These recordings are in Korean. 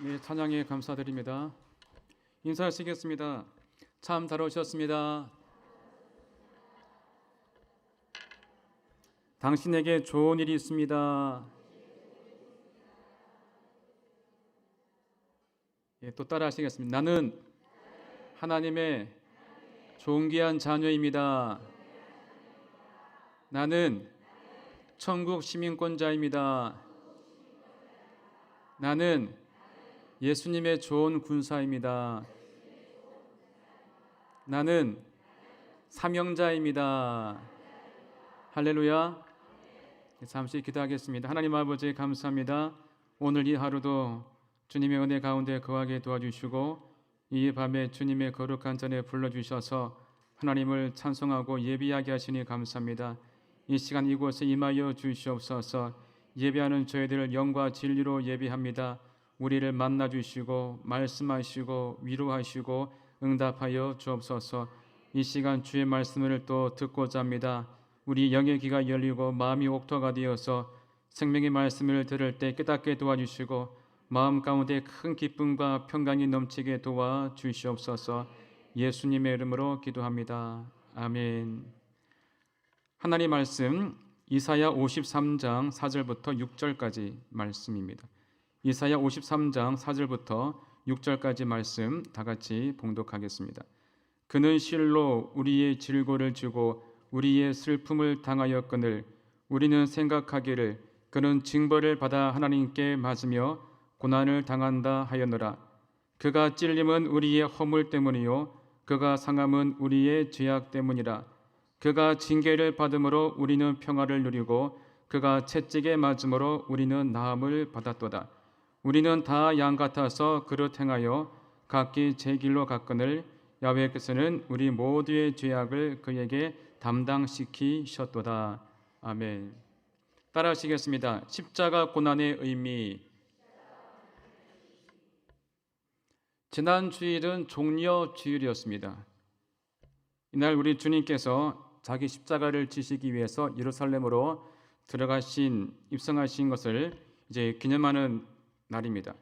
네, 찬양에 감사드립니다. 인사하시겠습니다. 참 잘 오셨습니다. 당신에게 좋은 일이 있습니다. 예, 또 따라 하시겠습니다. 나는 하나님의 존귀한 자녀입니다. 나는 천국 시민권자입니다. 나는 예수님의 좋은 군사입니다. 나는 사명자입니다. 할렐루야. 잠시 기도하겠습니다. 하나님 아버지 감사합니다. 오늘 이 하루도 주님의 은혜 가운데 거하게 도와주시고 이 밤에 주님의 거룩한 전에 불러주셔서 하나님을 찬송하고 예배하게 하시니 감사합니다. 이 시간 이곳에 임하여 주시옵소서. 예배하는 저희들을 영과 진리로 예배합니다. 우리를 만나주시고 말씀하시고 위로하시고 응답하여 주옵소서. 이 시간 주의 말씀을 또 듣고자 합니다. 우리 영의 귀가 열리고 마음이 옥토가 되어서 생명의 말씀을 들을 때 깨닫게 도와주시고 마음 가운데 큰 기쁨과 평강이 넘치게 도와주시옵소서. 예수님의 이름으로 기도합니다. 아멘. 하나님 말씀 이사야 53장 4절부터 6절까지 말씀입니다. 이사야 53장 4절부터 6절까지 말씀 다 같이 봉독하겠습니다. 그는 실로 우리의 질고를 지고 우리의 슬픔을 당하였거늘 우리는 생각하기를 그는 징벌을 받아 하나님께 맞으며 고난을 당한다 하였노라. 그가 찔림은 우리의 허물 때문이요 그가 상함은 우리의 죄악 때문이라. 그가 징계를 받음으로 우리는 평화를 누리고 그가 채찍에 맞음으로 우리는 나음을 받았도다. 우리는 다 양 같아서 그릇 행하여 각기 제 길로 갔거늘 야훼께서는 우리 모두의 죄악을 그에게 담당시키셨도다. 아멘. 따라하시겠습니다. 십자가 고난의 의미. 지난 주일은 종려 주일이었습니다. 이날 우리 주님께서 자기 십자가를 지시기 위해서 예루살렘으로 입성하신 것을 이제 기념하는 날입니다.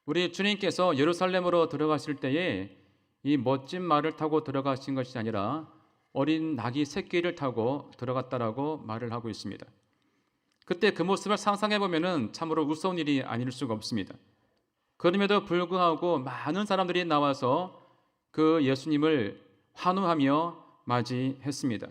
우리 주님께서 예루살렘으로 들어가실 때에 이 멋진 말을 타고 들어가신 것이 아니라 어린 낙이 새끼를 타고 들어갔다라고 말을 하고 있습니다. 그때 그 모습을 상상해 보면은 참으로 우스운 일이 아닐 수가 없습니다. 그럼에도 불구하고 많은 사람들이 나와서 그 예수님을 환호하며 맞이했습니다.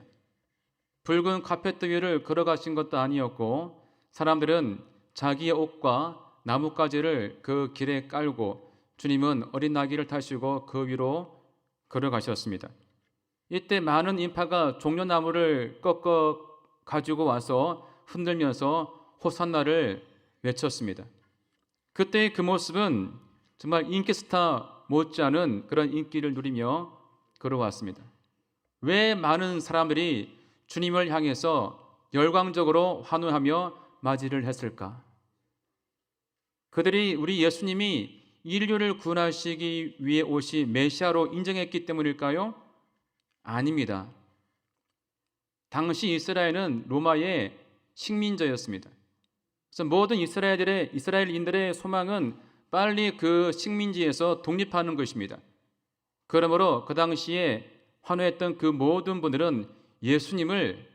붉은 카페트 위를 걸어가신 것도 아니었고 사람들은 자기의 옷과 나뭇가지를 그 길에 깔고 주님은 어린 나귀를 타시고 그 위로 걸어가셨습니다. 이때 많은 인파가 종려나무를 꺾어 가지고 와서 흔들면서 호산나를 외쳤습니다. 그때의 그 모습은 정말 인기 스타 못지않은 그런 인기를 누리며 걸어왔습니다. 왜 많은 사람들이 주님을 향해서 열광적으로 환호하며 맞이를 했을까? 그들이 우리 예수님이 인류를 구원하시기 위해 오신 메시아로 인정했기 때문일까요? 아닙니다. 당시 이스라엘은 로마의 식민자였습니다. 그래서 모든 이스라엘인들의 소망은 빨리 그 식민지에서 독립하는 것입니다. 그러므로 그 당시에 환호했던 그 모든 분들은 예수님을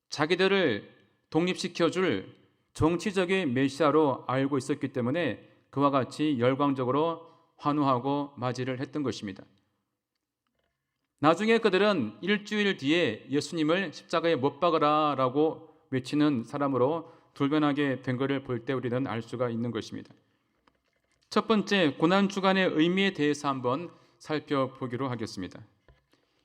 자기들을 독립시켜줄 정치적인 메시아로 알고 있었기 때문에 그와 같이 열광적으로 환호하고 맞이를 했던 것입니다. 나중에 그들은 일주일 뒤에 예수님을 십자가에 못 박으라 라고 외치는 사람으로 돌변하게 된 것을 볼 때 우리는 알 수가 있는 것입니다. 첫 번째, 고난주간의 의미에 대해서 한번 살펴보기로 하겠습니다.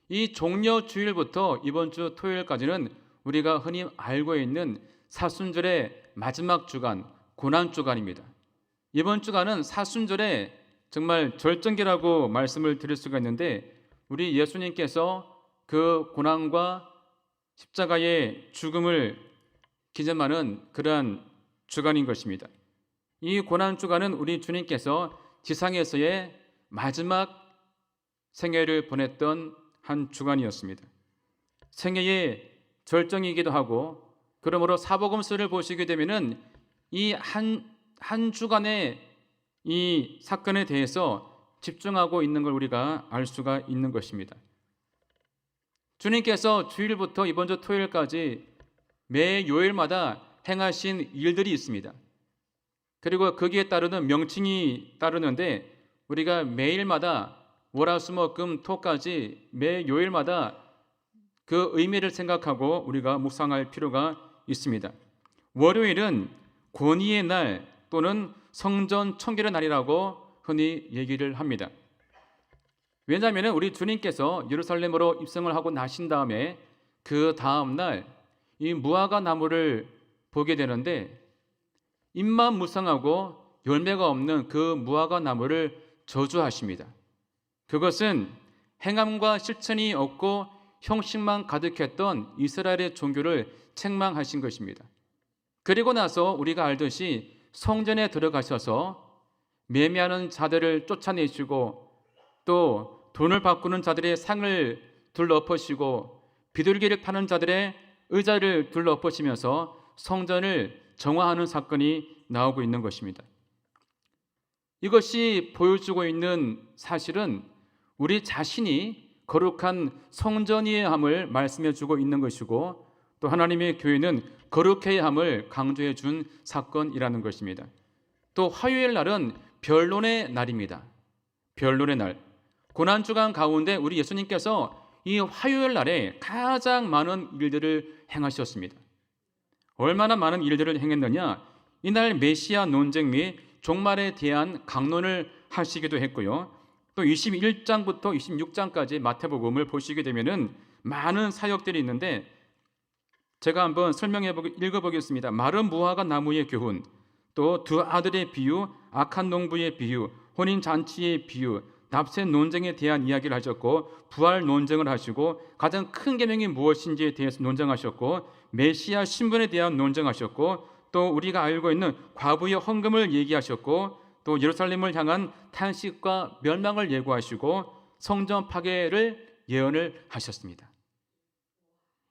이 종려 주일부터 이번 주 토요일까지는 우리가 흔히 알고 있는 사순절의 마지막 주간, 고난주간입니다. 이번 주간은 사순절의 정말 절정기라고 말씀을 드릴 수가 있는데 우리 예수님께서 그 고난과 십자가의 죽음을 기념하는 그러한 주간인 것입니다. 이 고난주간은 우리 주님께서 지상에서의 마지막 생애를 보냈던 한 주간이었습니다. 생애의 절정이기도 하고 그러므로 사복음서를 보시게 되면은 이 한 주간의 이 사건에 대해서 집중하고 있는 걸 우리가 알 수가 있는 것입니다. 주님께서 주일부터 이번 주 토요일까지 매 요일마다 행하신 일들이 있습니다. 그리고 거기에 따르는 명칭이 따르는데 우리가 매일마다 월화수목금토까지 매 요일마다 그 의미를 생각하고 우리가 묵상할 필요가 있습니다. 월요일은 권위의 날 또는 성전 청결의 날이라고 흔히 얘기를 합니다. 왜냐하면 우리 주님께서 예루살렘으로 입성을 하고 나신 다음에 그 다음 날 이 무화과 나무를 보게 되는데 잎만 무성하고 열매가 없는 그 무화과 나무를 저주하십니다. 그것은 행함과 실천이 없고 형식만 가득했던 이스라엘의 종교를 책망하신 것입니다. 그리고 나서 우리가 알듯이 성전에 들어가셔서 매매하는 자들을 쫓아내시고 또 돈을 바꾸는 자들의 상을 둘러엎으시고 비둘기를 파는 자들의 의자를 둘러엎으시면서 성전을 정화하는 사건이 나오고 있는 것입니다. 이것이 보여주고 있는 사실은 우리 자신이 거룩한 성전이어야 함을 말씀해 주고 있는 것이고 또 하나님의 교회는 거룩해야 함을 강조해 준 사건이라는 것입니다. 또 화요일 날은 변론의 날입니다. 변론의 날. 고난주간 가운데 우리 예수님께서 이 화요일 날에 가장 많은 일들을 행하셨습니다. 얼마나 많은 일들을 행했느냐? 이날 메시아 논쟁 및 종말에 대한 강론을 하시기도 했고요. 또 21장부터 26장까지 마태복음을 보시게 되면은 많은 사역들이 있는데 제가 한번 읽어보겠습니다. 마른 무화과 나무의 교훈, 또 두 아들의 비유, 악한 농부의 비유, 혼인 잔치의 비유, 납세 논쟁에 대한 이야기를 하셨고 부활 논쟁을 하시고 가장 큰 계명이 무엇인지에 대해서 논쟁하셨고 메시아 신분에 대한 논쟁하셨고 또 우리가 알고 있는 과부의 헌금을 얘기하셨고 또 예루살렘을 향한 탄식과 멸망을 예고하시고 성전 파괴를 예언을 하셨습니다.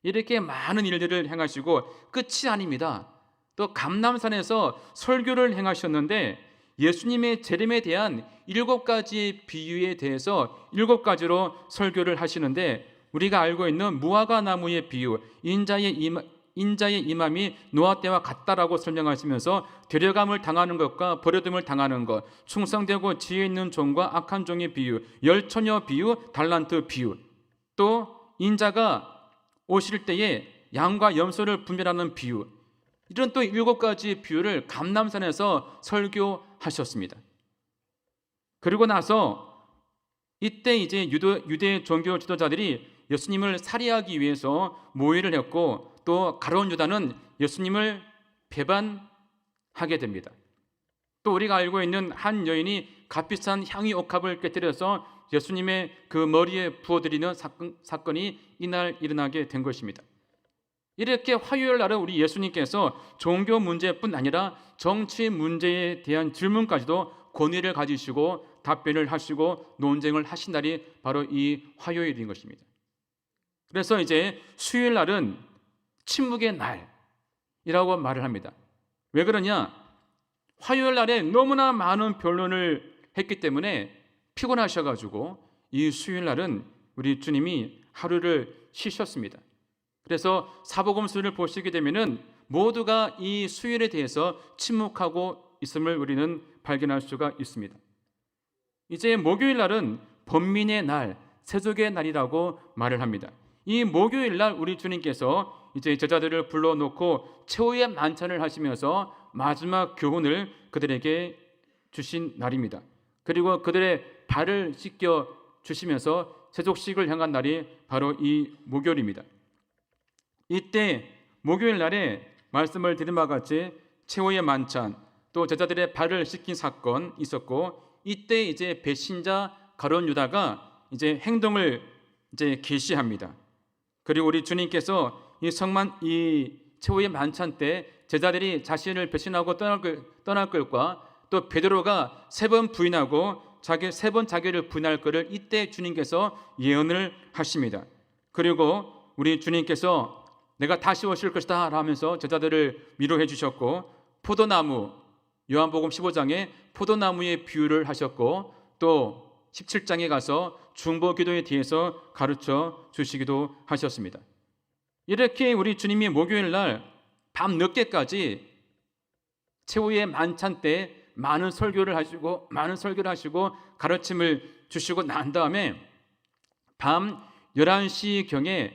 이렇게 많은 일들을 행하시고 끝이 아닙니다. 또 감람산에서 설교를 행하셨는데 예수님의 재림에 대한 7가지 비유에 대해서 7가지로 설교를 하시는데 우리가 알고 있는 무화과 나무의 비유, 인자의 임함이 노아 때와 같다라고 설명하시면서 데려감을 당하는 것과 버려둠을 당하는 것, 충성되고 지혜 있는 종과 악한 종의 비유, 열처녀 비유, 달란트 비유, 또 인자가 오실 때에 양과 염소를 분별하는 비유, 이런 또 7가지 비유를 감람산에서 설교하셨습니다. 그리고 나서 이때 이제 유대 종교 지도자들이 예수님을 살해하기 위해서 모의를 했고 또 가룟 유다는 예수님을 배반하게 됩니다. 또 우리가 알고 있는 한 여인이 값비싼 향유 옥합을 깨뜨려서 예수님의 그 머리에 부어드리는 사건이 이날 일어나게 된 것입니다. 이렇게 화요일 날은 우리 예수님께서 종교 문제뿐 아니라 정치 문제에 대한 질문까지도 권위를 가지시고 답변을 하시고 논쟁을 하신 날이 바로 이 화요일인 것입니다. 그래서 이제 수요일 날은 침묵의 날이라고 말을 합니다. 왜 그러냐? 화요일 날에 너무나 많은 변론을 했기 때문에 피곤하셔가지고 이 수요일 날은 우리 주님이 하루를 쉬셨습니다. 그래서 사복음서를 보시게 되면은 모두가 이 수요일에 대해서 침묵하고 있음을 우리는 발견할 수가 있습니다. 이제 목요일 날은 번민의 날, 세족의 날이라고 말을 합니다. 이 목요일 날 우리 주님께서 이제 제자들을 불러놓고 최후의 만찬을 하시면서 마지막 교훈을 그들에게 주신 날입니다. 그리고 그들의 발을 씻겨 주시면서 세족식을 향한 날이 바로 이 목요일입니다. 이때 목요일 날에 말씀을 드린 바와 같이 최후의 만찬 또 제자들의 발을 씻긴 사건 있었고 이때 이제 배신자 가룟 유다가 이제 행동을 이제 계시합니다. 그리고 우리 주님께서 이 최후의 만찬 때 제자들이 자신을 배신하고 떠날 것과 또 베드로가 3번 부인하고 세 번 자기를 부인할 것을 이때 주님께서 예언을 하십니다. 그리고 우리 주님께서 내가 다시 오실 것이다 하면서 제자들을 위로해 주셨고 포도나무, 요한복음 15장에 포도나무의 비유를 하셨고 또 17장에 가서 중보기도에 대해서 가르쳐 주시기도 하셨습니다. 이렇게 우리 주님이 목요일 날 밤 늦게까지 최후의 만찬 때 많은 설교를 하시고 가르침을 주시고 난 다음에 밤 11시경에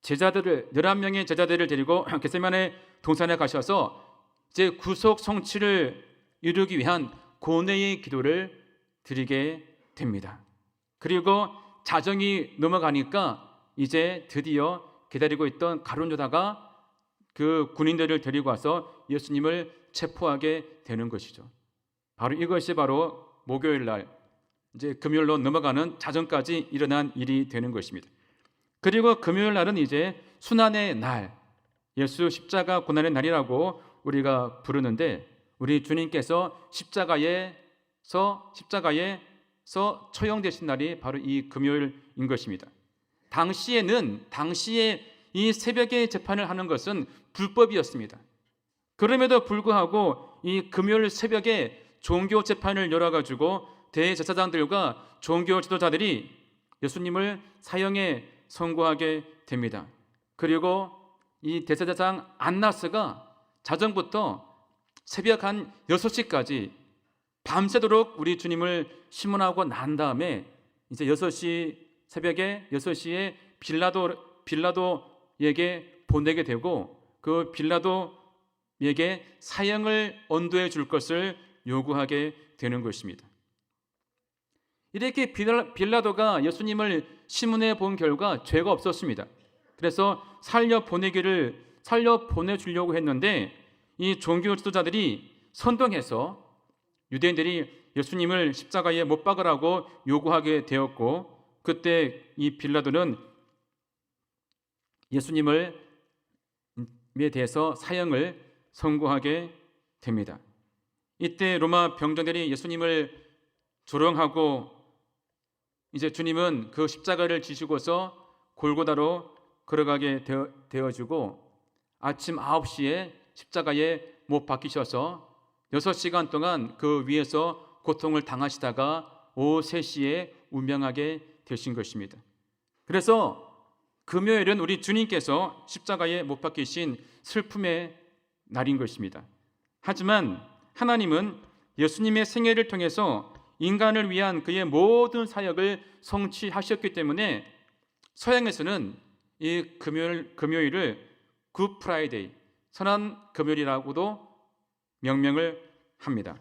11명의 제자들을 데리고 겟세마네 동산에 가셔서 이제 구속 성취를 이루기 위한 고뇌의 기도를 드리게 됩니다. 그리고 자정이 넘어가니까 이제 드디어 기다리고 있던 가룟 유다가 그 군인들을 데리고 와서 예수님을 체포하게 되는 것이죠. 바로 이것이 바로 목요일 날 이제 금요일로 넘어가는 자정까지 일어난 일이 되는 것입니다. 그리고 금요일 날은 이제 순환의 날, 예수 십자가 고난의 날이라고 우리가 부르는데 우리 주님께서 십자가에서 처형되신 날이 바로 이 금요일인 것입니다. 당시에 이 새벽에 재판을 하는 것은 불법이었습니다. 그럼에도 불구하고 이 금요일 새벽에 종교 재판을 열어가지고 대제사장들과 종교 지도자들이 예수님을 사형에 선고하게 됩니다. 그리고 이 대제사장 안나스가 자정부터 새벽 한 6시까지 밤새도록 우리 주님을 심문하고 난 다음에 이제 새벽에 6시에 빌라도에게 보내게 되고 그 빌라도에게 사형을 언도해 줄 것을 요구하게 되는 것입니다. 이렇게 빌라도가 예수님을 심문해 본 결과 죄가 없었습니다. 그래서 살려 보내주려고 했는데 이 종교 지도자들이 선동해서 유대인들이 예수님을 십자가에 못 박으라고 요구하게 되었고 그때 이 빌라도는 예수님에 대해서 사형을 선고하게 됩니다. 이때 로마 병정들이 예수님을 조롱하고 이제 주님은 그 십자가를 지시고서 골고다로 걸어가게 되어지고 아침 9시에 십자가에 못 박히셔서 6시간 동안 그 위에서 고통을 당하시다가 오후 3시에 운명하게 되신 것입니다. 그래서 금요일은 우리 주님께서 십자가에 못 박히신 슬픔의 날인 것입니다. 하지만 하나님은 예수님의 생애를 통해서 인간을 위한 그의 모든 사역을 성취하셨기 때문에 서양에서는 이 금요일을 굿 프라이데이, 선한 금요일이라고도 명명을 합니다.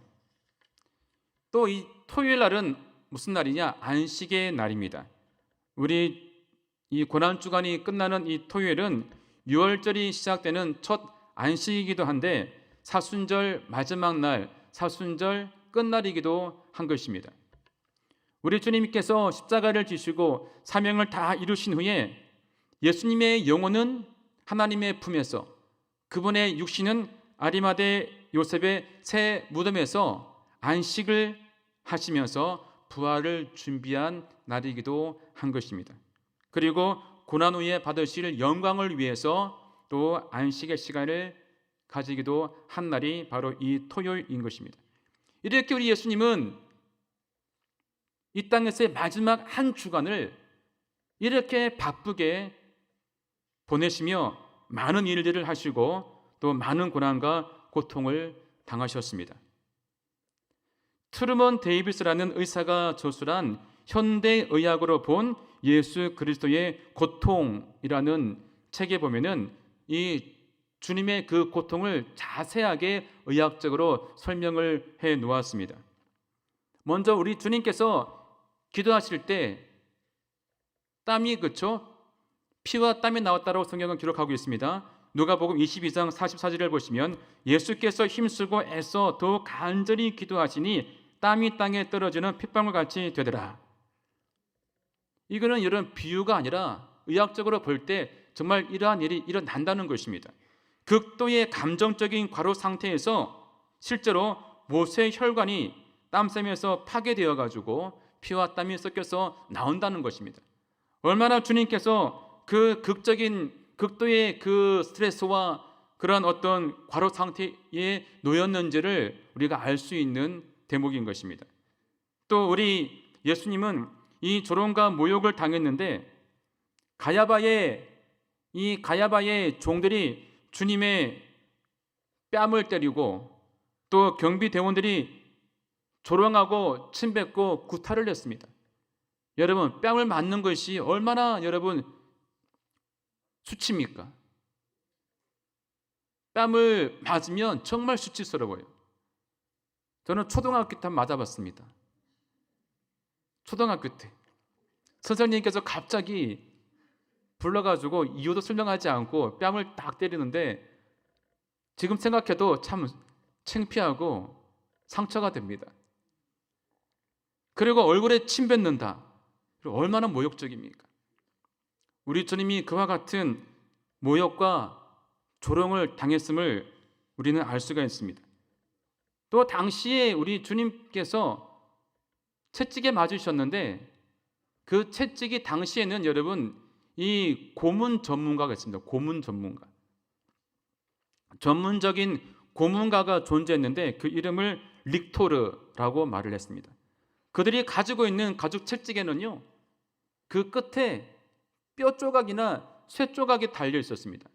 또 이 토요일 날은 무슨 날이냐? 안식의 날입니다. 우리 이 고난주간이 끝나는 이 토요일은 유월절이 시작되는 첫 안식이기도 한데 사순절 마지막 날, 사순절 끝날이기도 한 것입니다. 우리 주님께서 십자가를 지시고 사명을 다 이루신 후에 예수님의 영혼은 하나님의 품에서 그분의 육신은 아리마대 요셉의 새 무덤에서 안식을 하시면서 부활을 준비한 날이기도 한 것입니다. 그리고 고난 후에 받으실 영광을 위해서 또 안식의 시간을 가지기도 한 날이 바로 이 토요일인 것입니다. 이렇게 우리 예수님은 이 땅에서의 마지막 한 주간을 이렇게 바쁘게 보내시며 많은 일들을 하시고 또 많은 고난과 고통을 당하셨습니다. 트루먼 데이비스라는 의사가 저술한 현대의학으로 본 예수 그리스도의 고통이라는 책에 보면은 이 주님의 그 고통을 자세하게 의학적으로 설명을 해 놓았습니다. 먼저 우리 주님께서 기도하실 때 땀이 피와 땀이 나왔다고 성경은 기록하고 있습니다. 누가복음 22장 44절을 보시면 예수께서 힘쓰고 애써 더 간절히 기도하시니 땀이 땅에 떨어지는 핏방울 같이 되더라. 이거는 이런 비유가 아니라 의학적으로 볼 때 정말 이러한 일이 일어난다는 것입니다. 극도의 감정적인 과로 상태에서 실제로 모세 혈관이 땀샘에서 파괴되어 가지고 피와 땀이 섞여서 나온다는 것입니다. 얼마나 주님께서 그 극도의 그 스트레스와 그런 어떤 과로 상태에 놓였는지를 우리가 알 수 있는 대목인 것입니다. 또 우리 예수님은 이 조롱과 모욕을 당했는데 가야바의 종들이 주님의 뺨을 때리고 또 경비대원들이 조롱하고 침뱉고 구타를 했습니다. 여러분, 뺨을 맞는 것이 얼마나 여러분 수치입니까? 뺨을 맞으면 정말 수치스러워요. 저는 초등학교 때 맞아봤습니다. 초등학교 때 선생님께서 갑자기 불러가지고 이유도 설명하지 않고 뺨을 딱 때리는데 지금 생각해도 참 창피하고 상처가 됩니다. 그리고 얼굴에 침 뱉는다. 얼마나 모욕적입니까? 우리 주님이 그와 같은 모욕과 조롱을 당했음을 우리는 알 수가 있습니다. 또 당시에 우리 주님께서 채찍에 맞으셨는데 그 채찍이 당시에는 여러분 이 고문 전문가가 있습니다. 고문 전문가. 전문적인 고문가가 존재했는데 그 이름을 릭토르라고 말을 했습니다. 그들이 가지고 있는 가죽 채찍에는요, 그 끝에 뼈 조각이나 쇠 조각이 달려 있었습니다.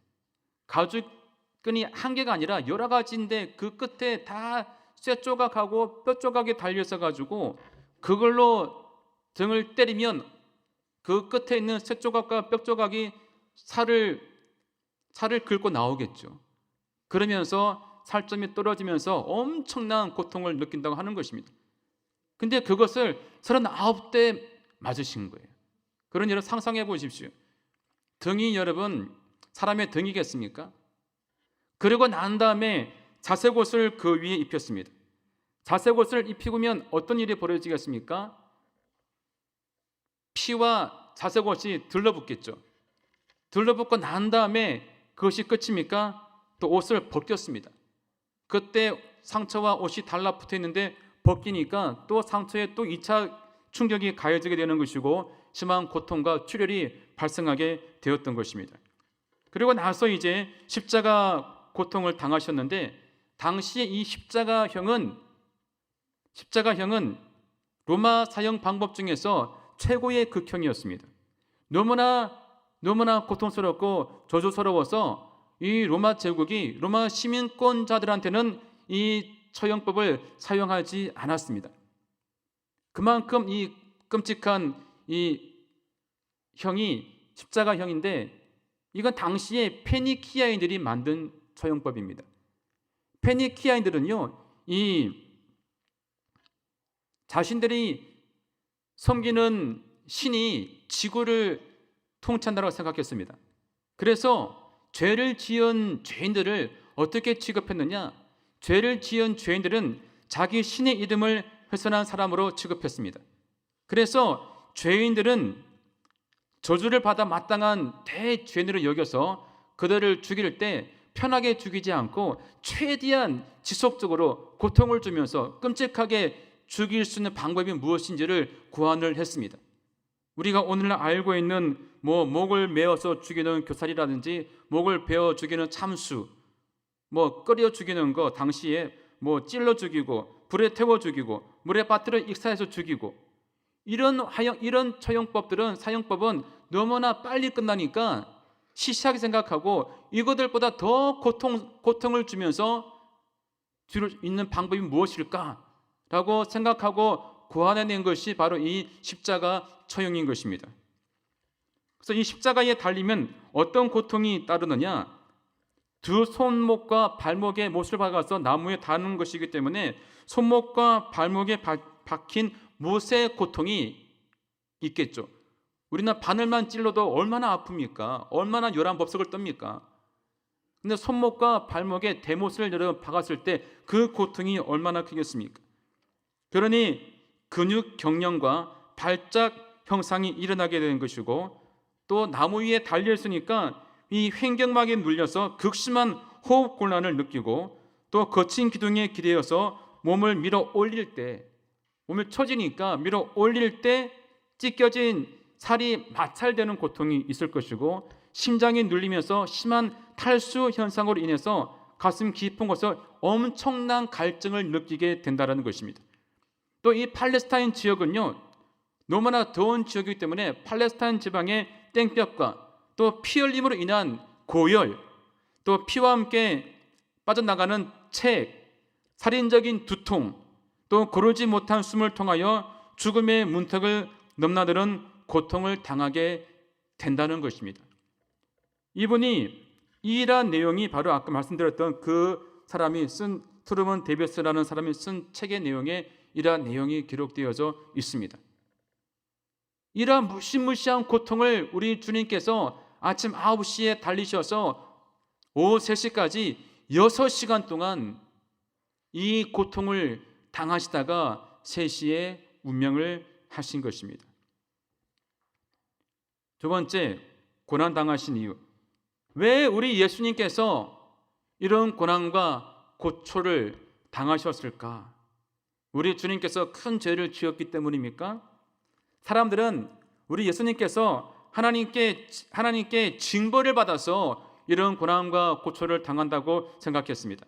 가죽끈이 한 개가 아니라 여러 가지인데 그 끝에 다 쇠 조각하고 뼈 조각이 달려 있어 가지고 그걸로 등을 때리면 그 끝에 있는 쇠 조각과 뼈 조각이 살을 긁고 나오겠죠. 그러면서 살점이 떨어지면서 엄청난 고통을 느낀다고 하는 것입니다. 근데 그것을 39대 맞으신 거예요. 그런 일을 상상해 보십시오. 등이 여러분 사람의 등이겠습니까? 그리고 난 다음에 자색옷을 그 위에 입혔습니다. 자색옷을 입히면 어떤 일이 벌어지겠습니까? 피와 자색옷이 들러붙겠죠. 들러붙고 난 다음에 그것이 끝입니까? 또 옷을 벗겼습니다. 그때 상처와 옷이 달라붙어 있는데 벗기니까 또 상처에 또 2차 충격이 가해지게 되는 것이고 심한 고통과 출혈이 발생하게 되었던 것입니다. 그리고 나서 이제 십자가 고통을 당하셨는데 당시에 이 십자가형은 로마 사형 방법 중에서 최고의 극형이었습니다. 너무나 고통스럽고 저주스러워서 이 로마 제국이 로마 시민권자들한테는 이 처형법을 사용하지 않았습니다. 그만큼 이 끔찍한 이 형이 십자가형인데 이건 당시에 페니키아인들이 만든 처형법입니다. 페니키아인들은요, 이 자신들이 섬기는 신이 지구를 통치한다고 생각했습니다. 그래서 죄를 지은 죄인들을 어떻게 취급했느냐? 죄를 지은 죄인들은 자기 신의 이름을 훼손한 사람으로 취급했습니다. 그래서 죄인들은 저주를 받아 마땅한 대죄인으로 여겨서 그들을 죽일 때 편하게 죽이지 않고 최대한 지속적으로 고통을 주면서 끔찍하게 죽일 수 있는 방법이 무엇인지를 고안을 했습니다. 우리가 오늘날 알고 있는 목을 메어서 죽이는 교살이라든지 목을 베어 죽이는 참수, 끓여 죽이는 거 당시에 찔러 죽이고 불에 태워 죽이고 물에 빠뜨려 익사해서 죽이고 이런 처형법들은 사형법은 너무나 빨리 끝나니까 시시하게 생각하고 이것들보다 더 고통을 주면서 줄일 수 있는 방법이 무엇일까라고 생각하고 고안해낸 것이 바로 이 십자가 처형인 것입니다. 그래서 이 십자가에 달리면 어떤 고통이 따르느냐? 두 손목과 발목에 못을 박아서 나무에 다는 것이기 때문에 손목과 발목에 박힌 못의 고통이 있겠죠. 우리는 바늘만 찔러도 얼마나 아픕니까? 얼마나 요란 법석을 떱니까? 근데 손목과 발목에 대못을 여러 박았을 때 그 고통이 얼마나 크겠습니까? 그러니 근육 경련과 발작 형상이 일어나게 되는 것이고 또 나무 위에 달려있으니까 이 횡격막에 눌려서 극심한 호흡 곤란을 느끼고 또 거친 기둥에 기대어서 몸을 밀어 올릴 때 몸을 처지니까 밀어 올릴 때 찢겨진 살이 마찰되는 고통이 있을 것이고 심장이 눌리면서 심한 탈수 현상으로 인해서 가슴 깊은 곳에서 엄청난 갈증을 느끼게 된다는 것입니다. 또 이 팔레스타인 지역은요, 너무나 더운 지역이기 때문에 팔레스타인 지방의 땡볕과 또 피 흘림으로 인한 고열, 또 피와 함께 빠져나가는 책, 살인적인 두통, 또 고르지 못한 숨을 통하여 죽음의 문턱을 넘나드는 고통을 당하게 된다는 것입니다. 이분이 이러한 내용이 바로 아까 말씀드렸던 그 사람이 쓴 트루먼 데이비스라는 사람이 쓴 책의 내용에 이러한 내용이 기록되어져 있습니다. 이러한 무시무시한 고통을 우리 주님께서 아침 9시에 달리셔서 오후 3시까지 6시간 동안 이 고통을 당하시다가 3시에 운명을 하신 것입니다. 두 번째, 고난당하신 이유. 왜 우리 예수님께서 이런 고난과 고초를 당하셨을까? 우리 주님께서 큰 죄를 지었기 때문입니까? 사람들은 우리 예수님께서 하나님께 징벌을 받아서 이런 고난과 고초를 당한다고 생각했습니다.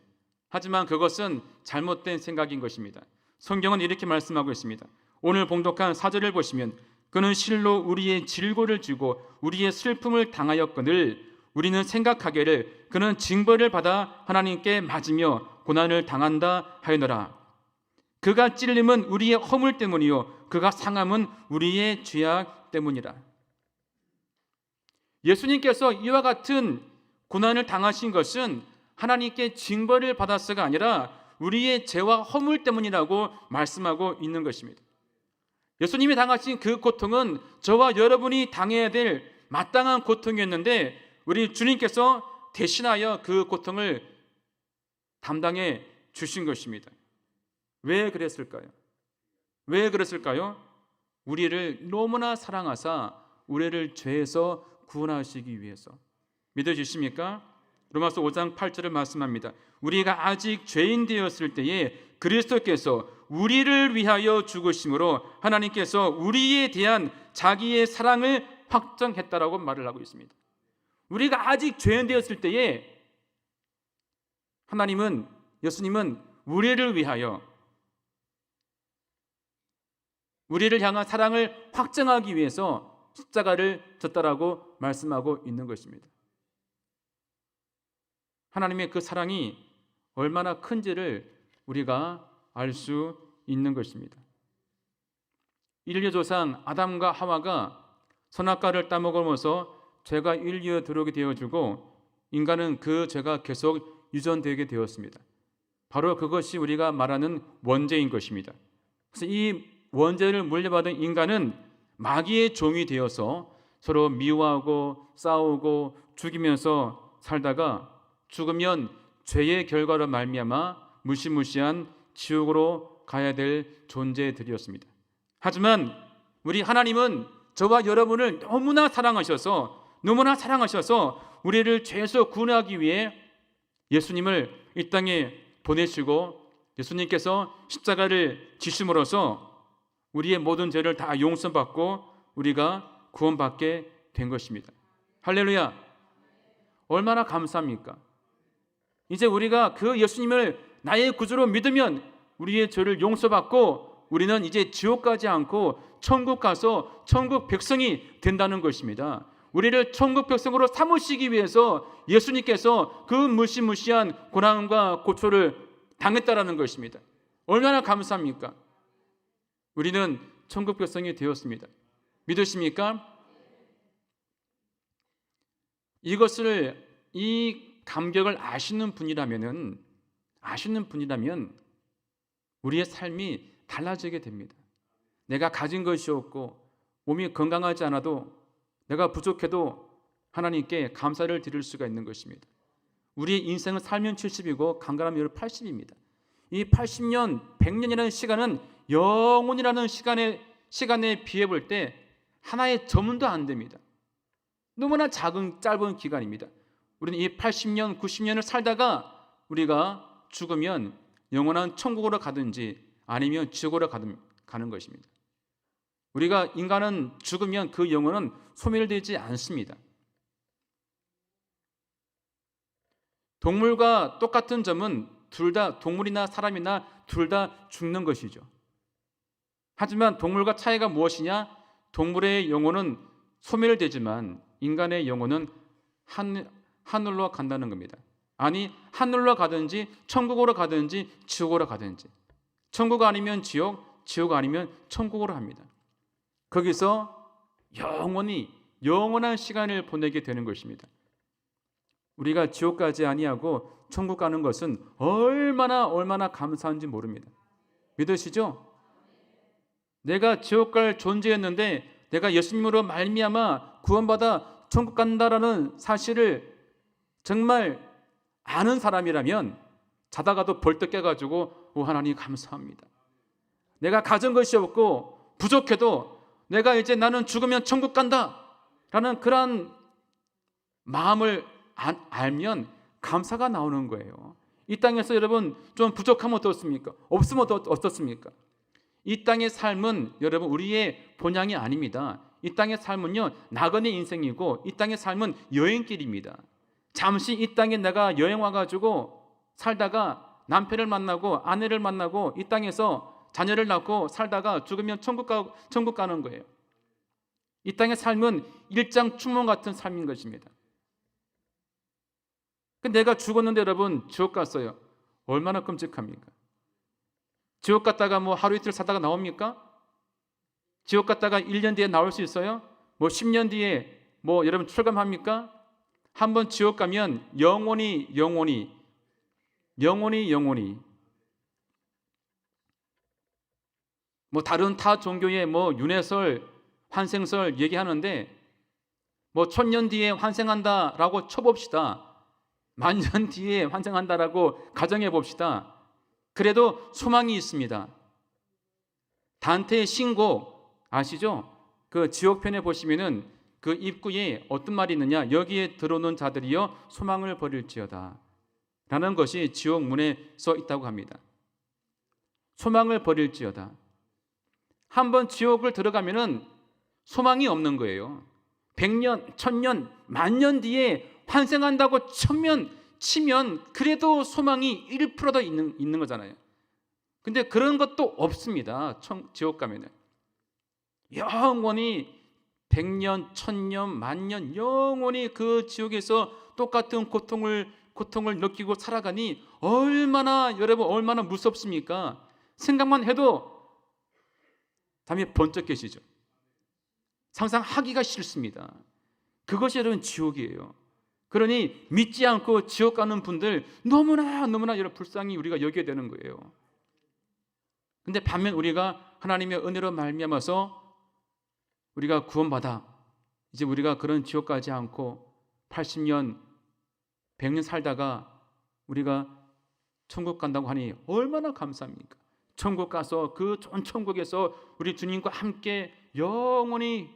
하지만 그것은 잘못된 생각인 것입니다. 성경은 이렇게 말씀하고 있습니다. 오늘 봉독한 4절을 보시면 그는 실로 우리의 질고를 지고 우리의 슬픔을 당하였거늘 우리는 생각하기를 그는 징벌을 받아 하나님께 맞으며 고난을 당한다 하였노라. 그가 찔림은 우리의 허물 때문이요 그가 상함은 우리의 죄악 때문이라. 예수님께서 이와 같은 고난을 당하신 것은 하나님께 징벌을 받았어가 아니라 우리의 죄와 허물 때문이라고 말씀하고 있는 것입니다. 예수님이 당하신 그 고통은 저와 여러분이 당해야 될 마땅한 고통이었는데 우리 주님께서 대신하여 그 고통을 담당해 주신 것입니다. 왜 그랬을까요? 왜 그랬을까요? 우리를 너무나 사랑하사 우리를 죄에서 구원하시기 위해서. 믿어지십니까? 로마서 5장 8절을 말씀합니다. 우리가 아직 죄인 되었을 때에 그리스도께서 우리를 위하여 죽으심으로 하나님께서 우리에 대한 자기의 사랑을 확정했다라고 말을 하고 있습니다. 우리가 아직 죄인 되었을 때에 하나님은, 예수님은 우리를 위하여 우리를 향한 사랑을 확정하기 위해서 십자가를 졌다라고 말씀하고 있는 것입니다. 하나님의 그 사랑이 얼마나 큰지를 우리가 알 수 있는 것입니다. 인류 조상 아담과 하와가 선악과를 따먹으면서 죄가 인류에 들어오게 되어지고 인간은 그 죄가 계속 유전되게 되었습니다. 바로 그것이 우리가 말하는 원죄인 것입니다. 그래서 이 원죄를 물려받은 인간은 마귀의 종이 되어서 서로 미워하고 싸우고 죽이면서 살다가 죽으면 죄의 결과로 말미암아 무시무시한 지옥으로 가야 될 존재들이었습니다. 하지만 우리 하나님은 저와 여러분을 너무나 사랑하셔서 우리를 죄에서 구원하기 위해 예수님을 이 땅에 보내시고 예수님께서 십자가를 지심으로써 우리의 모든 죄를 다 용서받고 우리가 구원받게 된 것입니다. 할렐루야! 얼마나 감사합니까? 이제 우리가 그 예수님을 나의 구주로 믿으면 우리의 죄를 용서받고 우리는 이제 지옥 가지 않고 천국 가서 천국 백성이 된다는 것입니다. 우리를 천국 백성으로 삼으시기 위해서 예수님께서 그 무시무시한 고난과 고초를 당했다라는 것입니다. 얼마나 감사합니까? 우리는 천국 백성이 되었습니다. 믿으십니까? 이 감격을 아시는 분이라면 우리의 삶이 달라지게 됩니다. 내가 가진 것이 없고 몸이 건강하지 않아도 내가 부족해도 하나님께 감사를 드릴 수가 있는 것입니다. 우리의 인생은 살면 70이고 강건하면 80입니다. 이 80년, 100년이라는 시간은 영혼이라는 시간에 비해 볼 때 하나의 점도 안 됩니다. 너무나 짧은 기간입니다. 우리는 이 80년, 90년을 살다가 우리가 죽으면 영원한 천국으로 가든지 아니면 지옥으로 가는 것입니다. 우리가 인간은 죽으면 그 영혼은 소멸되지 않습니다. 동물과 똑같은 점은 둘 다, 동물이나 사람이나 둘 다 죽는 것이죠. 하지만 동물과 차이가 무엇이냐? 동물의 영혼은 소멸되지만 인간의 영혼은 하늘로 간다는 겁니다. 아니, 하늘로 가든지 천국으로 가든지 지옥으로 가든지, 천국 아니면 지옥, 지옥 아니면 천국으로 합니다. 거기서 영원한 시간을 보내게 되는 것입니다. 우리가 지옥 가지 아니하고 천국 가는 것은 얼마나 감사한지 모릅니다. 믿으시죠? 내가 지옥 갈 존재였는데 내가 예수님으로 말미암아 구원받아 천국 간다라는 사실을 정말 아는 사람이라면 자다가도 벌떡 깨가지고 하나님 감사합니다. 내가 가진 것이 없고 부족해도 내가 이제 나는 죽으면 천국 간다 라는 그런 마음을 알면 감사가 나오는 거예요. 이 땅에서 여러분 좀 부족하면 어떻습니까? 없으면 어떻습니까? 이 땅의 삶은 여러분 우리의 본향이 아닙니다. 이 땅의 삶은요 나그네 인생이고 이 땅의 삶은 여행길입니다. 잠시 이 땅에 내가 여행 와가지고 살다가 남편을 만나고 아내를 만나고 이 땅에서 자녀를 낳고 살다가 죽으면 천국 가는 거예요. 이 땅의 삶은 일장춘몽 같은 삶인 것입니다. 내가 죽었는데 여러분 지옥 갔어요. 얼마나 끔찍합니까? 지옥 갔다가 하루 이틀 사다가 나옵니까? 지옥 갔다가 1년 뒤에 나올 수 있어요? 10년 뒤에 여러분 출감합니까? 한번 지옥 가면 영원히 다른 타 종교의 윤회설, 환생설 얘기하는데 1000년 뒤에 환생한다라고 쳐봅시다. 10,000년 뒤에 환생한다라고 가정해 봅시다. 그래도 소망이 있습니다. 단테의 신곡 아시죠? 그 지옥편에 보시면은 그 입구에 어떤 말이 있느냐? 여기에 들어오는 자들이여 소망을 버릴지어다 라는 것이 지옥문에 써 있다고 합니다. 소망을 버릴지어다. 한번 지옥을 들어가면은 소망이 없는 거예요. 100년, 1000년, 10,000년 뒤에 환생한다고 치면 그래도 소망이 1%도 있는 거잖아요. 근데 그런 것도 없습니다. 지옥 가면은 영원히 100년, 1000년, 10,000년 영원히 그 지옥에서 똑같은 고통을 느끼고 살아가니 여러분 얼마나 무섭습니까? 생각만 해도 담이 번쩍 깨시죠. 상상하기가 싫습니다. 그것이 여러분 지옥이에요. 그러니 믿지 않고 지옥 가는 분들 너무나 여러분 불쌍히 우리가 여겨야 되는 거예요. 근데 반면 우리가 하나님의 은혜로 말미암아서 우리가 구원받아 이제 우리가 그런 지옥 가지 않고 80년 100년 살다가 우리가 천국 간다고 하니 얼마나 감사합니까? 천국 가서 그 좋은 천국에서 우리 주님과 함께 영원히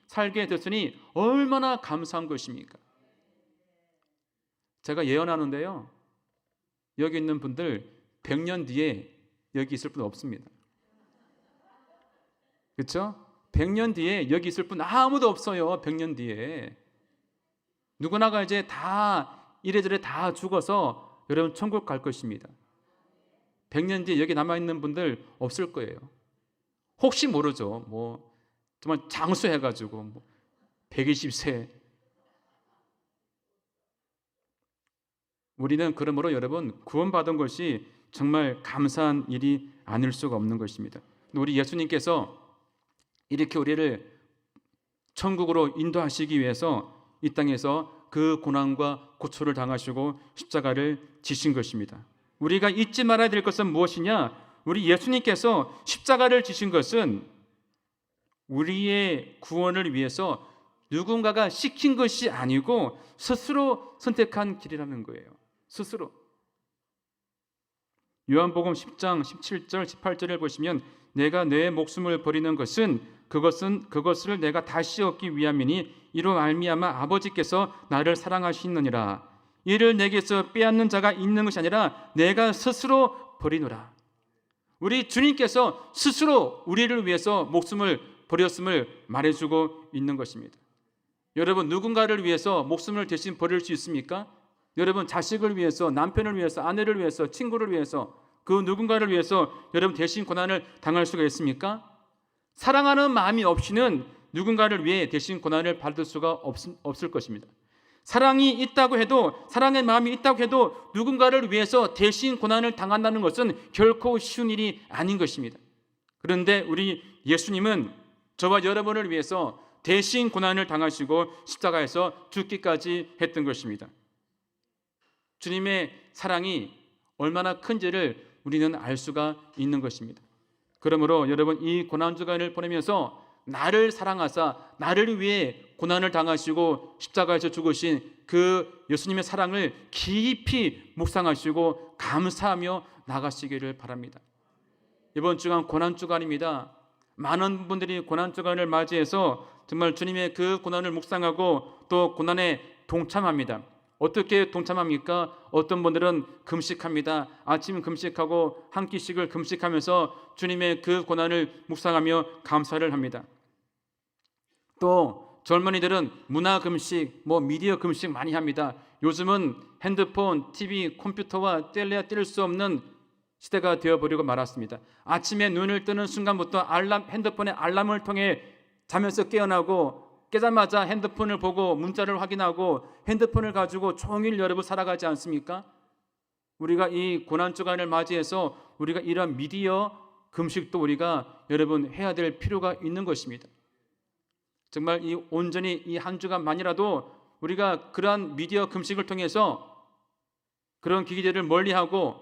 살게 됐으니 얼마나 감사한 것입니까? 제가 예언하는데요, 여기 있는 분들 100년 뒤에 여기 있을 분 없습니다. 그렇죠? 100년 뒤에 여기 있을 분 아무도 없어요. 100년 뒤에 누구나가 이제 다 이래저래 다 죽어서 여러분 천국 갈 것입니다. 100년 뒤에 여기 남아있는 분들 없을 거예요. 혹시 모르죠. 정말 장수해가지고 120세. 우리는 그러므로 여러분 구원받은 것이 정말 감사한 일이 아닐 수가 없는 것입니다. 우리 예수님께서 이렇게 우리를 천국으로 인도하시기 위해서 이 땅에서 그 고난과 고초를 당하시고 십자가를 지신 것입니다. 우리가 잊지 말아야 될 것은 무엇이냐? 우리 예수님께서 십자가를 지신 것은 우리의 구원을 위해서 누군가가 시킨 것이 아니고 스스로 선택한 길이라는 거예요. 스스로. 요한복음 10장 17절 18절을 보시면 내가 내 목숨을 버리는 것은 그것을 내가 다시 얻기 위함이니 이로 말미암아 아버지께서 나를 사랑하시느니라. 이를 내게서 빼앗는 자가 있는 것이 아니라 내가 스스로 버리노라. 우리 주님께서 스스로 우리를 위해서 목숨을 버렸음을 말해주고 있는 것입니다. 여러분 누군가를 위해서 목숨을 대신 버릴 수 있습니까? 여러분 자식을 위해서, 남편을 위해서, 아내를 위해서, 친구를 위해서, 그 누군가를 위해서 여러분 대신 고난을 당할 수가 있습니까? 사랑하는 마음이 없이는 누군가를 위해 대신 고난을 받을 수가 없을 것입니다. 사랑이 있다고 해도, 사랑의 마음이 있다고 해도 누군가를 위해서 대신 고난을 당한다는 것은 결코 쉬운 일이 아닌 것입니다. 그런데 우리 예수님은 저와 여러분을 위해서 대신 고난을 당하시고 십자가에서 죽기까지 했던 것입니다. 주님의 사랑이 얼마나 큰지를 우리는 알 수가 있는 것입니다. 그러므로 여러분, 이 고난주간을 보내면서 나를 사랑하사 나를 위해 고난을 당하시고 십자가에서 죽으신 그 예수님의 사랑을 깊이 묵상하시고 감사하며 나가시기를 바랍니다. 이번 주간 고난주간입니다. 많은 분들이 고난주간을 맞이해서 정말 주님의 그 고난을 묵상하고 또 고난에 동참합니다. 어떻게 동참합니까? 어떤 분들은 금식합니다. 아침 금식하고 한 끼씩을 금식하면서 주님의 그 고난을 묵상하며 감사를 합니다. 또 젊은이들은 문화 금식, 미디어 금식 많이 합니다. 요즘은 핸드폰, TV, 컴퓨터와 뗄래야 뗄 수 없는 시대가 되어버리고 말았습니다. 아침에 눈을 뜨는 순간부터 핸드폰의 알람을 통해 자면서 깨어나고, 깨자마자 핸드폰을 보고 문자를 확인하고 핸드폰을 가지고 종일 여러분 살아가지 않습니까? 우리가 이 고난주간을 맞이해서 우리가 이런 미디어 금식도 우리가 여러분 해야 될 필요가 있는 것입니다. 정말 온전히 이 한 주간만이라도 우리가 그러한 미디어 금식을 통해서 그런 기기들을 멀리하고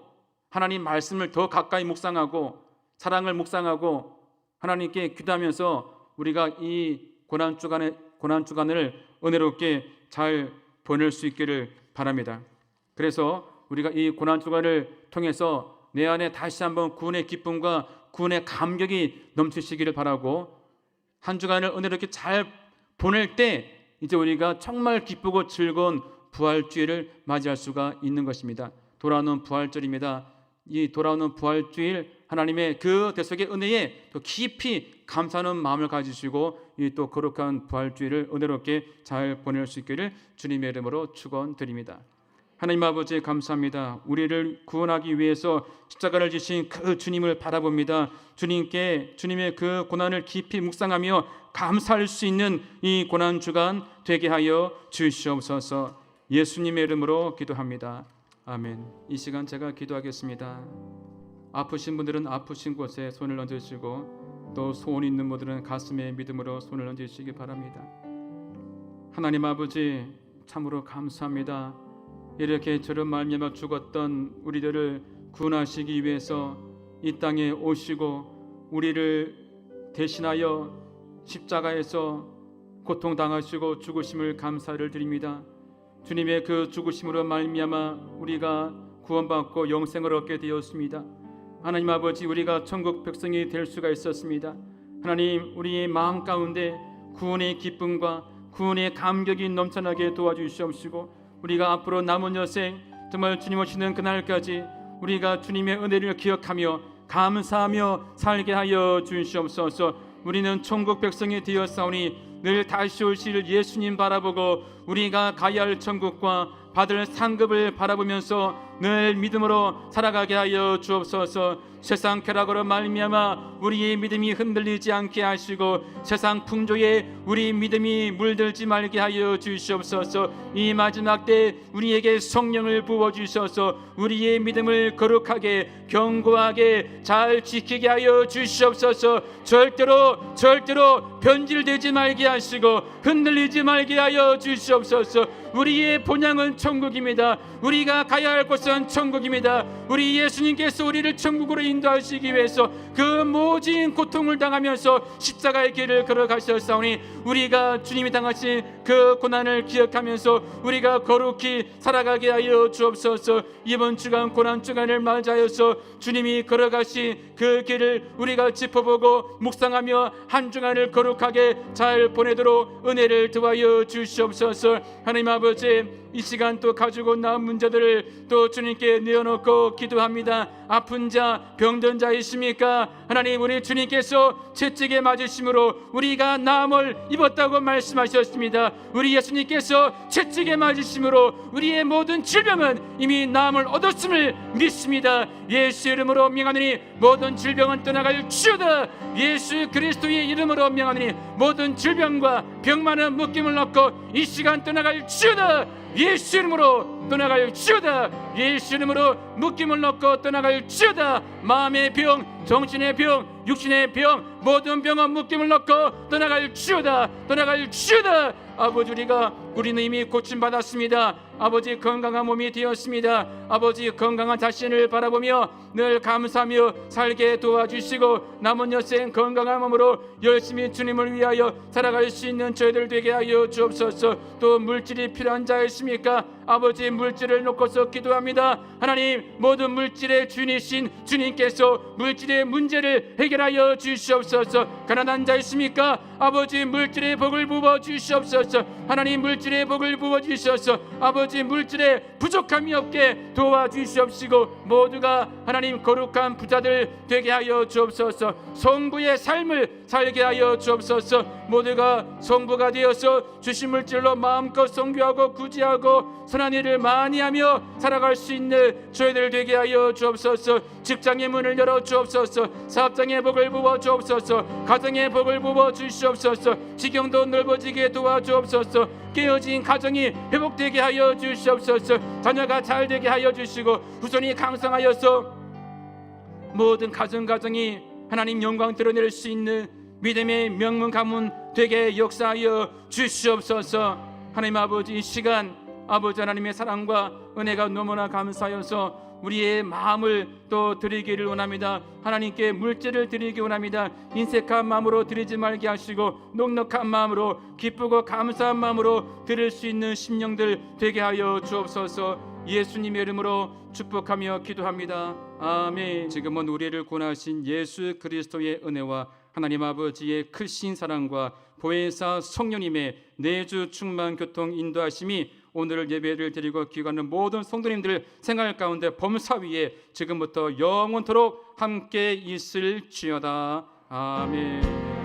하나님 말씀을 더 가까이 묵상하고 사랑을 묵상하고 하나님께 기도하면서 우리가 이 고난주간을 은혜롭게 잘 보낼 수 있기를 바랍니다. 그래서 우리가 이 고난주간을 통해서 내 안에 다시 한번 구원의 기쁨과 구원의 감격이 넘치시기를 바라고, 한 주간을 은혜롭게 잘 보낼 때 이제 우리가 정말 기쁘고 즐거운 부활주일을 맞이할 수가 있는 것입니다. 돌아오는 부활절입니다. 이 돌아오는 부활주일 하나님의 그 대속의 은혜에 또 깊이 감사하는 마음을 가지시고 이 또 거룩한 부활주일을 은혜롭게 잘 보낼 수 있기를 주님의 이름으로 축원드립니다. 하나님 아버지 감사합니다. 우리를 구원하기 위해서 십자가를 지신 그 주님을 바라봅니다. 주님의 그 고난을 깊이 묵상하며 감사할 수 있는 이 고난주간 되게 하여 주시옵소서. 예수님의 이름으로 기도합니다. 아멘. 이 시간 제가 기도하겠습니다. 아프신 분들은 아프신 곳에 손을 얹으시고, 또 소원 있는 분들은 가슴에 믿음으로 손을 얹으시기 바랍니다. 하나님 아버지 참으로 감사합니다. 이렇게 저런 말미암아 죽었던 우리들을 구원하시기 위해서 이 땅에 오시고 우리를 대신하여 십자가에서 고통당하시고 죽으심을 감사를 드립니다. 주님의 그 죽으심으로 말미암아 우리가 구원받고 영생을 얻게 되었습니다. 하나님 아버지, 우리가 천국 백성이 될 수가 있었습니다. 하나님, 우리의 마음 가운데 구원의 기쁨과 구원의 감격이 넘쳐나게 도와주시옵시고, 우리가 앞으로 남은 여생 정말 주님 오시는 그날까지 우리가 주님의 은혜를 기억하며 감사하며 살게 하여 주시옵소서. 우리는 천국 백성이 되었사오니 늘 다시 오실 예수님 바라보고 우리가 가야 할 천국과 받을 상급을 바라보면서 늘 믿음으로 살아가게 하여 주옵소서. 세상 쾌락으로 말미암아 우리의 믿음이 흔들리지 않게 하시고 세상 풍조에 우리 믿음이 물들지 말게 하여 주시옵소서. 이 마지막 때 우리에게 성령을 부어주셔서 우리의 믿음을 거룩하게 견고하게 잘 지키게 하여 주시옵소서. 절대로 변질되지 말게 하시고 흔들리지 말게 하여 주시옵소서. 우리의 본향은 천국입니다. 우리가 가야 할 곳은 천국입니다. 우리 예수님께서 우리를 천국으로 인도하시기 위해서 그 모진 고통을 당하면서 십자가의 길을 걸어가셨사오니 우리가 주님이 당하신 그 고난을 기억하면서 우리가 거룩히 살아가게 하여 주옵소서. 이번 주간 고난주간을 맞이하여서 주님이 걸어가신 그 길을 우리가 짚어보고 묵상하며 한 주간을 거룩하게 잘 보내도록 은혜를 더하여 주시옵소서. 하나님 아버지, 이 시간 또 가지고 나온 문제들을 또 주님께 내어놓고 기도합니다. 아픈 자, 병든 자 있습니까? 하나님, 우리 주님께서 채찍에 맞으심으로 우리가 나음을 입었다고 말씀하셨습니다. 우리 예수님께서 채찍에 맞으심으로 우리의 모든 질병은 이미 나음을 얻었음을 믿습니다. 예수 이름으로 명하노니 모든 질병은 떠나갈지어다. 예수 그리스도의 이름으로 명하노니 모든 질병과 병만은 묶임을 놓고 이 시간 떠나갈지어다. 예수 이름으로 떠나갈지어다. 예수 이름으로 묶임을 놓고 떠나갈지어다. 마음의 병, 정신의 병, 육신의 병, 모든 병은 묶임을 놓고 떠나갈지어다. 떠나갈지어다. 아버지, 우리는 이미 고침받았습니다. 아버지, 건강한 몸이 되었습니다. 아버지, 건강한 자신을 바라보며 늘 감사하며 살게 도와주시고 남은 여생 건강한 몸으로 열심히 주님을 위하여 살아갈 수 있는 저희들 되게 하여 주옵소서. 또 물질이 필요한 자 있습니까? 아버지, 물질을 놓고서 기도합니다. 하나님, 모든 물질의 주인이신 주님께서 물질의 문제를 해결하여 주시옵소서. 가난한 자 있습니까? 아버지, 물질의 복을 부어 주시옵소서. 하나님, 물질의 복을 부어 주셔서 아버지, 물질에 부족함이 없게 도와주시옵시고 모두가 하나님 거룩한 부자들 되게 하여 주옵소서. 성부의 삶을 살게 하여 주옵소서. 모두가 성부가 되어서 주신 물질로 마음껏 성교하고 구제하고 선한 일을 많이 하며 살아갈 수 있는 저희들 되게 하여 주옵소서. 직장의 문을 열어 주옵소서. 사업장의 복을 부어 주옵소서. 가정의 복을 부어 주시옵소서. 지경도 넓어지게 도와주옵소서. 깨어진 가정이 회복되게 하여 주시옵소서. 자녀가 잘 되게 하여 주시고 후손이 강성하여서 모든 가정이 하나님 영광 드러낼 수 있는 믿음의 명문 가문 되게 역사하여 주시옵소서. 하나님 아버지, 이 시간 아버지 하나님의 사랑과 은혜가 너무나 감사하여서 우리의 마음을 또 드리기를 원합니다. 하나님께 물질을 드리기 원합니다. 인색한 마음으로 드리지 말게 하시고 넉넉한 마음으로 기쁘고 감사한 마음으로 드릴 수 있는 심령들 되게 하여 주옵소서. 예수님의 이름으로 축복하며 기도합니다. 아멘. 지금은 우리를 구원하신 예수 그리스도의 은혜와 하나님 아버지의 크신 사랑과 보혜사 성령님의 내주 충만 교통 인도하심이 오늘 예배를 드리고 기도하는 모든 성도님들 생활 가운데 범사 위에 지금부터 영원토록 함께 있을지어다. 아멘.